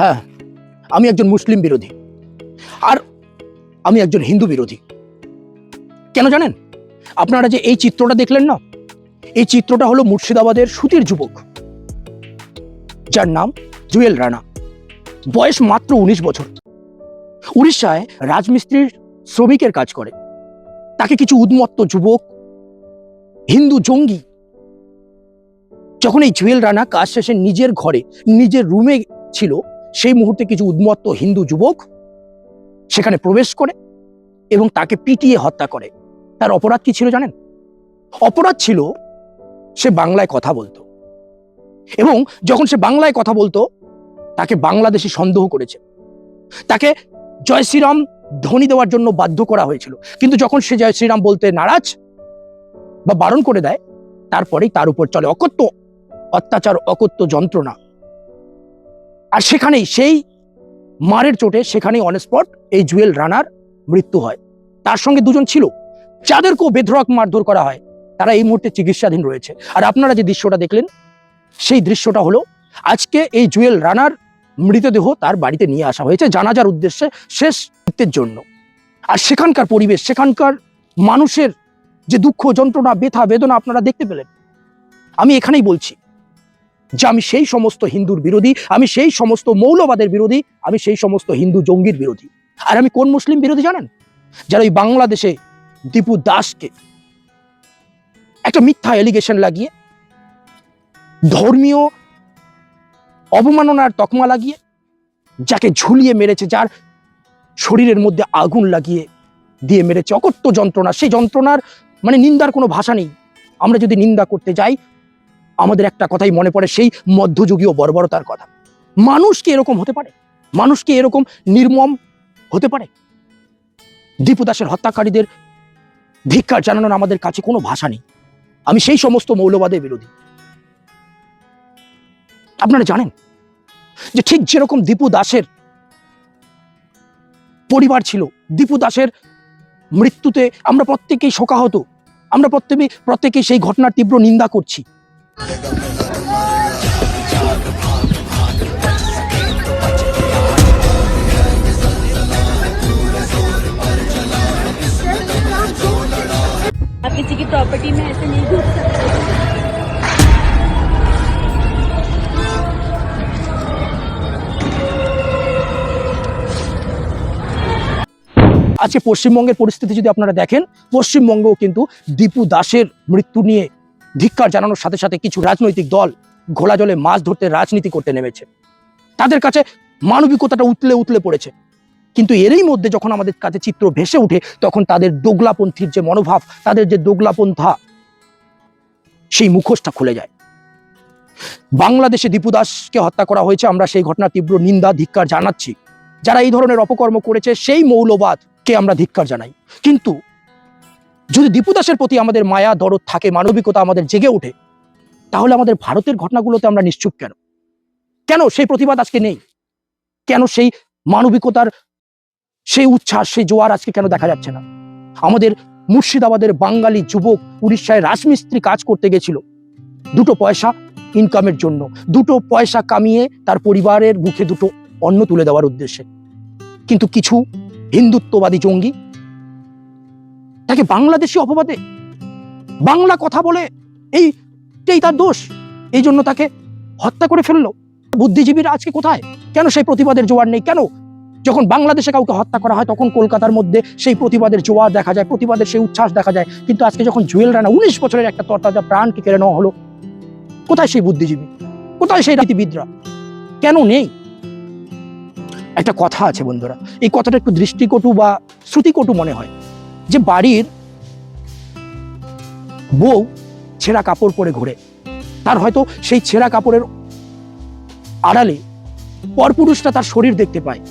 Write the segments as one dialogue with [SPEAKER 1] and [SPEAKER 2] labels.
[SPEAKER 1] হ্যাঁ, আমি একজন মুসলিম বিরোধী আর আমি একজন হিন্দু বিরোধী। কেন জানেন? আপনারা যে এই চিত্রটা দেখলেন না, এই চিত্রটা হলো মুর্শিদাবাদের সুতির যুবক, যার নাম জুয়েল রানা। বয়স মাত্র 19 বছর। উড়িষ্যায় রাজমিস্ত্রির শ্রমিকের কাজ করে। তাকে কিছু উন্মত্ত যুবক, হিন্দু জঙ্গি, যখন এই জুয়েল রানা কাজ শেষে নিজের ঘরে, নিজের রুমে ছিল, সেই মুহূর্তে কিছু উন্মত্ত হিন্দু যুবক সেখানে প্রবেশ করে এবং তাকে পিটিয়ে হত্যা করে। তার অপরাধ কি ছিল জানেন? অপরাধ ছিল সে বাংলায় কথা বলতো, এবং যখন সে বাংলায় কথা বলতো তাকে বাংলাদেশি সন্দেহ করেছে, তাকে জয় শ্রীরাম ধ্বনি দেওয়ার জন্য বাধ্য করা হয়েছিল। কিন্তু যখন সে জয় শ্রীরাম বলতে নারাজ বা বারণ করে দেয়, তারপরেই তার উপর চলে অকথ্য অত্যাচার, অকথ্য যন্ত্রণা। আর সেখানেই সেই মারের চোটে সেখানেই অন স্পট এই জুয়েল রানার মৃত্যু হয়। তার সঙ্গে দুজন ছিল যাদেরকেও বেধড়ক মারধর করা হয়, তারা এই মুহূর্তে চিকিৎসাধীন রয়েছে। আর আপনারা যে দৃশ্যটা দেখলেন, সেই দৃশ্যটা হলো আজকে এই জুয়েল রানার মৃতদেহ তার বাড়িতে নিয়ে আসা হয়েছে জানাজার উদ্দেশ্যে, শেষ কৃত্যের জন্য। আর সেখানকার পরিবেশ, সেখানকার মানুষের যে দুঃখ, যন্ত্রণা, ব্যথা, বেদনা আপনারা দেখতে পেলেন। আমি এখানেই বলছি যে আমি সেই সমস্ত হিন্দুর বিরোধী, আমি সেই সমস্ত মৌলবাদের বিরোধী, আমি সেই সমস্ত হিন্দু জঙ্গির বিরোধী। আর আমি কোন মুসলিম বিরোধী জানেন? যারা ওই বাংলাদেশে দীপু দাসকে একটা মিথ্যা এলিগেশন লাগিয়ে, ধর্মীয় অবমাননার তকমা লাগিয়ে, যাকে ঝুলিয়ে মেরেছে, যার শরীরের মধ্যে আগুন লাগিয়ে দিয়ে মেরেছে, অকথ্য যন্ত্রণা। সেই যন্ত্রণার মানে নিন্দার কোনো ভাষা নেই। আমরা যদি নিন্দা করতে যাই, আমাদের একটা কথাই মনে পড়ে, সেই মধ্যযুগীয় বর্বরতার কথা। মানুষ কি এরকম হতে পারে? মানুষ কি এরকম নির্মম হতে পারে? দীপু দাসের হত্যাকারীদের ধিক্কার জানানোর আমাদের কাছে কোনো ভাষা নেই। আমি সেই সমস্ত মৌলবাদের বিরোধী। আপনারা জানেন যে ঠিক যেরকম দীপু দাসের পরিবার ছিল, দীপু দাসের মৃত্যুতে আমরা প্রত্যেকেই শোকাহত, আমরা প্রত্যেকেই সেই ঘটনার তীব্র নিন্দা করছি।
[SPEAKER 2] आप किसी की प्रॉपर्टी में ऐसे नहीं घुस सकते।
[SPEAKER 1] আজকে পশ্চিমবঙ্গের পরিস্থিতি যদি আপনারা দেখেন, পশ্চিমবঙ্গেও কিন্তু দীপু দাসের মৃত্যু নিয়ে ধিক্কার জানানোর সাথে সাথে কিছু রাজনৈতিক দল ঘোলা জলে মাছ ধরতে রাজনীতি করতে নেমেছে। তাদের কাছে মানবিকতাটা উতলে উতলে পড়েছে। কিন্তু এরই মধ্যে যখন আমাদের কাছে চিত্র ভেসে উঠে, তখন তাদের দোগলাপন্থীর যে মনোভাব, তাদের যে দোগলাপন্থা, সেই মুখোশটা খুলে যায়। বাংলাদেশে দীপু দাসকে হত্যা করা হয়েছে, আমরা সেই ঘটনার তীব্র নিন্দা, ধিক্কার জানাচ্ছি। যারা এই ধরনের অপকর্ম করেছে, সেই মৌলবাদকে আমরা ধিক্কার জানাই। কিন্তু যদি দীপু দাসের প্রতি আমাদের মায়া, দরদ থাকে, মানবিকতা আমাদের জেগে ওঠে, তাহলে আমাদের ভারতের ঘটনাগুলোতে আমরা নিশ্চুপ কেন? কেন সেই প্রতিবাদ আজকে নেই? কেন সেই মানবিকতার সেই উচ্ছ্বাস, সেই জোয়ার আজকে কেন দেখা যাচ্ছে না? আমাদের মুর্শিদাবাদের বাঙালি যুবক উড়িষ্যায় রাজমিস্ত্রি কাজ করতে গেছিল দুটো পয়সা ইনকামের জন্য, দুটো পয়সা কামিয়ে তার পরিবারের মুখে দুটো অন্ন তুলে দেওয়ার উদ্দেশ্যে। কিন্তু কিছু হিন্দুত্ববাদী জঙ্গি তাকে বাংলাদেশি অপবাদে, বাংলা কথা বলে এইটাই তার দোষ, এই জন্য তাকে হত্যা করে ফেললো। বুদ্ধিজীবীরা আজকে কোথায়? কেন সেই প্রতিবাদের জোয়ার নেই? কেন যখন বাংলাদেশে কাউকে হত্যা করা হয়, তখন কলকাতার মধ্যে সেই প্রতিবাদের জোয়ার দেখা যায়, প্রতিবাদের সেই উচ্ছ্বাস দেখা যায়। কিন্তু আজকে যখন জুয়েল রানা 19 বছরের একটা তরতাজা প্রাণকে কেড়ে নেওয়া হলো, কোথায় সেই বুদ্ধিজীবী? কোথায় সেই রাজনীতিবিদরা? কেন নেই? একটা কথা আছে বন্ধুরা, এই কথাটা একটু দৃষ্টিকটু বা শ্রুতিকটু মনে হয়, যে বাড়ির বউ ছেঁড়া কাপড় পরে ঘুরে, তার হয়তো সেই ছেঁড়া কাপড়ের আড়ালে পরপুরুষটা তার শরীর দেখতে পায়।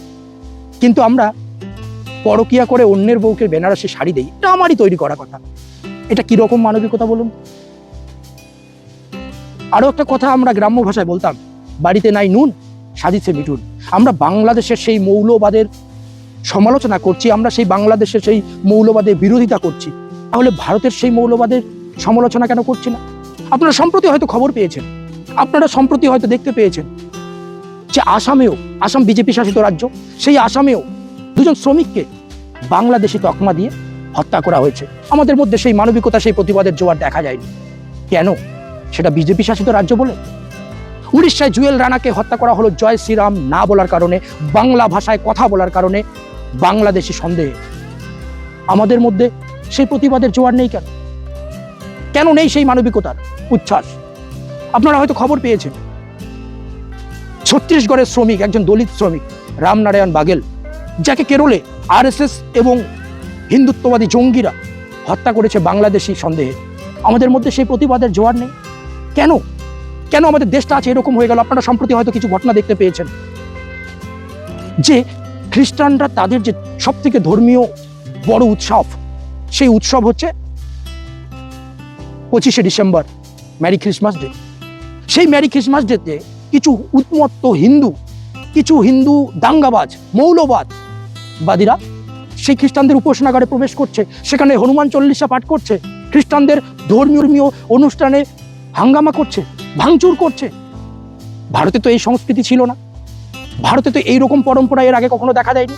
[SPEAKER 1] কিন্তু আমরা পরকিয়া করে অন্যের বউকে বেনারসি শাড়ি দেই, এটা আমারই তৈরি করা কথা। এটা কিরকম মানবিকতা বলুন? আরো একটা কথা আমরা গ্রাম্য ভাষায় বলতাম, বাড়িতে নাই নুন, সাজিছে মিঠুন। আমরা বাংলাদেশের সেই মৌলবাদের সমালোচনা করছি, আমরা সেই বাংলাদেশের সেই মৌলবাদের বিরোধিতা করছি, তাহলে ভারতের সেই মৌলবাদের সমালোচনা কেন করছি না? আপনারা সম্প্রতি হয়তো খবর পেয়েছেন, আপনারা সম্প্রতি হয়তো দেখতে পেয়েছেন যে আসামেও, আসাম বিজেপি শাসিত রাজ্য, সেই আসামেও দুজন শ্রমিককে বাংলাদেশি তকমা দিয়ে হত্যা করা হয়েছে। আমাদের মধ্যে সেই মানবিকতা, সেই প্রতিবাদের জোয়ার দেখা যায়নি। কেন? সেটা বিজেপি শাসিত রাজ্য বলে। উড়িষ্যায় জুয়েল রানাকে হত্যা করা হলো জয় শ্রীরাম না বলার কারণে, বাংলা ভাষায় কথা বলার কারণে, বাংলাদেশি সন্দেহে। আমাদের মধ্যে সেই প্রতিবাদের জোয়ার নেই কেন? কেন নেই সেই মানবিকতার উচ্ছ্বাস? আপনারা হয়তো খবর পেয়েছেন ছত্তিশগড়ের শ্রমিক, একজন দলিত শ্রমিক রামনারায়ণ বাগেল, যাকে কেরলে আরএসএস এবং হিন্দুত্ববাদী জঙ্গিরা হত্যা করেছে বাংলাদেশি সন্দেহে। আমাদের মধ্যে সেই প্রতিবাদের জোয়ার নেই কেন? কেন আমাদের দেশটা আছে এরকম হয়ে গেল? আপনারা সম্প্রতি হয়তো কিছু ঘটনা দেখতে পেয়েছেন যে খ্রিস্টানরা তাদের যে সব থেকে ধর্মীয় বড় উৎসব, সেই উৎসব হচ্ছে 25শে ডিসেম্বর, ম্যারি ক্রিসমাস ডে। সেই ম্যারি ক্রিসমাস ডেতে কিছু উন্মত্ত হিন্দু, কিছু হিন্দু দাঙ্গাবাজ, মৌলবাদীরা সেই খ্রিস্টানদের উপাসনাগারে প্রবেশ করছে, সেখানে হনুমান চল্লিশা পাঠ করছে, খ্রিস্টানদের ধর্মীয় অনুষ্ঠানে হাঙ্গামা করছে, ভাঙচুর করছে। ভারতে তো এই সংস্কৃতি ছিল না, ভারতে তো এইরকম পরম্পরা এর আগে কখনো দেখা দেয়নি।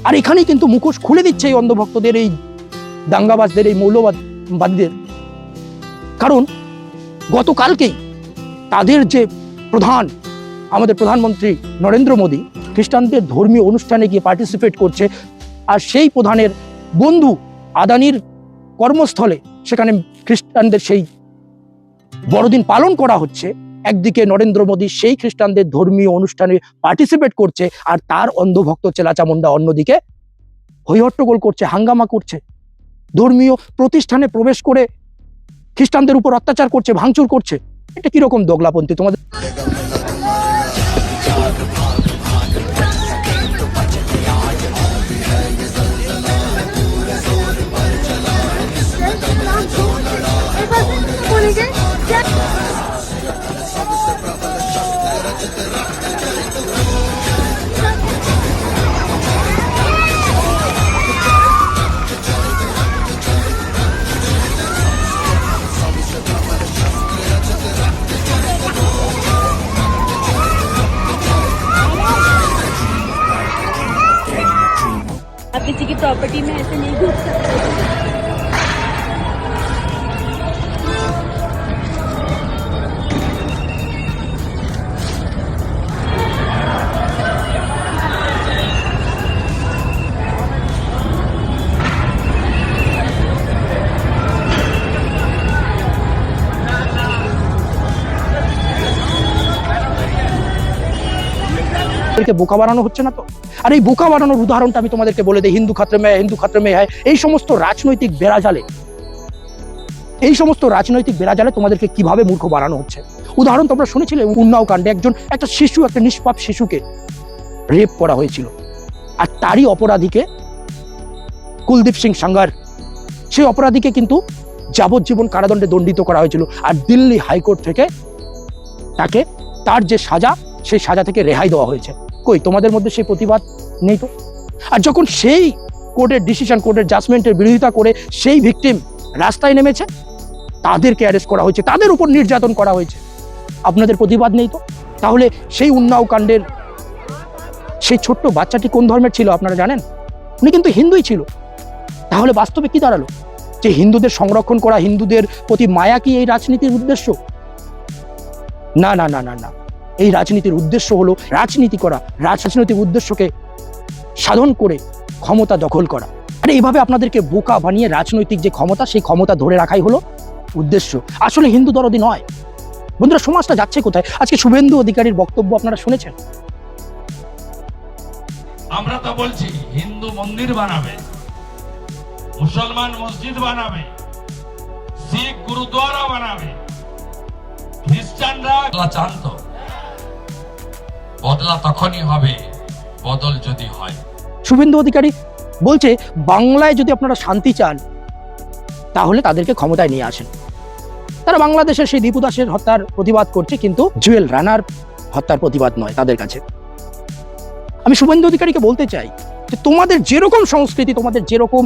[SPEAKER 1] আর এখানেই কিন্তু মুখোশ খুলে দিচ্ছে এই অন্ধভক্তদের, এই দাঙ্গাবাজদের, এই মৌলবাদীদের। কারণ গতকালকেই তাদের যে প্রধান, আমাদের প্রধানমন্ত্রী নরেন্দ্র মোদী খ্রিস্টানদের ধর্মীয় অনুষ্ঠানে গিয়ে পার্টিসিপেট করছে, আর সেই প্রধানের বন্ধু আদানির কর্মস্থলে সেখানে খ্রিস্টানদের সেই বড়দিন পালন করা হচ্ছে। একদিকে নরেন্দ্র মোদী সেই খ্রিস্টানদের ধর্মীয় অনুষ্ঠানে পার্টিসিপেট করছে, আর তার অন্ধভক্ত চেলাচামুন্ডা অন্যদিকে হইহট্টগোল করছে, হাঙ্গামা করছে, ধর্মীয় প্রতিষ্ঠানে প্রবেশ করে খ্রিস্টানদের উপর অত্যাচার করছে, ভাঙচুর করছে। এটা কিরকম দোগলাপন্থী তোমাদের?
[SPEAKER 2] आप किसी की प्रॉपर्टी में ऐसे नहीं घुस सकते।
[SPEAKER 1] বোকা বানানো হচ্ছে না তো? আর এই বোকা বানানোর উদাহরণটা আমি তোমাদেরকে বলে দিই। হিন্দু খাতরে মেয়ে, হিন্দু খাতরে মেয়ে, এই সমস্ত রাজনৈতিক বেড়াজালে, এই সমস্ত রাজনৈতিক বেড়াজালে তোমাদেরকে কিভাবে মূর্খ বানানো হচ্ছে। উদাহরণ তোমরা শুনেছিলে উন্নাও কাণ্ডে একটা শিশু, একটা নিষ্পাপ শিশুকে রেপ করা হয়েছিল, আর তারই অপরাধীকে কুলদীপ সিং সাঙ্গার, সেই অপরাধীকে কিন্তু যাবজ্জীবন কারাদণ্ডে দণ্ডিত করা হয়েছিল। আর দিল্লি হাইকোর্ট থেকে তাকে তার যে সাজা, সেই সাজা থেকে রেহাই দেওয়া হয়েছে। কই তোমাদের মধ্যে সেই প্রতিবাদ নেই তো? আর যখন সেই কোর্টের ডিসিশন, কোর্টের জাজমেন্টের বিরোধিতা করে সেই ভিকটিম রাস্তায় নেমেছে, তাদেরকে অ্যারেস্ট করা হয়েছে, তাদের উপর নির্যাতন করা হয়েছে, আপনাদের প্রতিবাদ নেই তো? তাহলে সেই উন্নাও কাণ্ডের সেই ছোট্ট বাচ্চাটি কোন ধর্মের ছিল আপনারা জানেন? উনি কিন্তু হিন্দুই ছিল। তাহলে বাস্তবে কি দাঁড়ালো? যে হিন্দুদের সংরক্ষণ করা, হিন্দুদের প্রতি মায়া কি এই রাজনীতির উদ্দেশ্য? না না না না না, এই রাজনীতির উদ্দেশ্য হলো রাজনীতি করা, রাজনৈতিক উদ্দেশ্যকে সাধন করে ক্ষমতা দখল করা। আর এইভাবে আপনাদেরকে বোকা বানিয়ে রাজনৈতিক যে ক্ষমতা, সেই ক্ষমতা ধরে রাখাই হলো উদ্দেশ্য। আসলে হিন্দু দরদি নয়। বন্ধুরা, সমাজটা যাচ্ছে কোথায়? আজকে শুভেন্দু অধিকারীর বক্তব্য আপনারা শুনেছেন।
[SPEAKER 3] আমরা তো বলছি হিন্দু মন্দির বানাবে, মুসলমান মসজিদ বানাবে, শিখ গুরুদ্বারা বানাবে, খ্রিস্টানরা চান তো বদলা তখনই হবে বদল যদি হয়।
[SPEAKER 1] শুভেন্দু অধিকারী বলছে বাংলায় যদি আপনারা শান্তি চান তাহলে তাদেরকে ক্ষমতায় নিয়ে আসেন। তারা বাংলাদেশের সেই দীপু দাসের হত্যার প্রতিবাদ করছে, কিন্তু জুয়েল রানার হত্যার প্রতিবাদ নয় তাদের কাছে। আমি শুভেন্দু অধিকারীকে বলতে চাই যে তোমাদের যেরকম সংস্কৃতি, তোমাদের যেরকম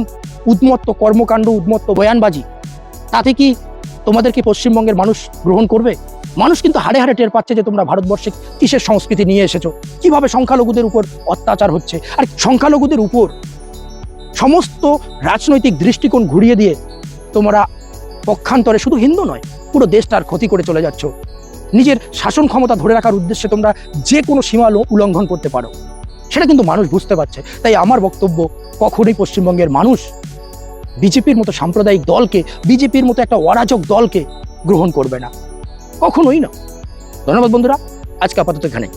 [SPEAKER 1] উন্মত্ত কর্মকাণ্ড, উন্মত্ত বয়ানবাজি, তাতে কি তোমাদের কি পশ্চিমবঙ্গের মানুষ গ্রহণ করবে? মানুষ কিন্তু হাড়ে হাড়ে টের পাচ্ছে যে তোমরা ভারতবর্ষে কিসের সংস্কৃতি নিয়ে এসেছো, কিভাবে সংখ্যালঘুদের উপর অত্যাচার হচ্ছে। আর সংখ্যালঘুদের উপর সমস্ত রাজনৈতিক দৃষ্টিকোণ ঘুরিয়ে দিয়ে তোমরা পক্ষান্তরে শুধু হিন্দু নয়, পুরো দেশটার ক্ষতি করে চলে যাচ্ছ। নিজের শাসন ক্ষমতা ধরে রাখার উদ্দেশ্যে তোমরা যে কোনো সীমা উল্লঙ্ঘন করতে পারো, সেটা কিন্তু মানুষ বুঝতে পারছে। তাই আমার বক্তব্য, কখনোই পশ্চিমবঙ্গের মানুষ বিজেপির মতো সাম্প্রদায়িক দলকে, বিজেপির মতো একটা অরাজক দলকে গ্রহণ করবে না, কখনোই না। ধন্যবাদ বন্ধুরা, আজকে আপাতত এখানে।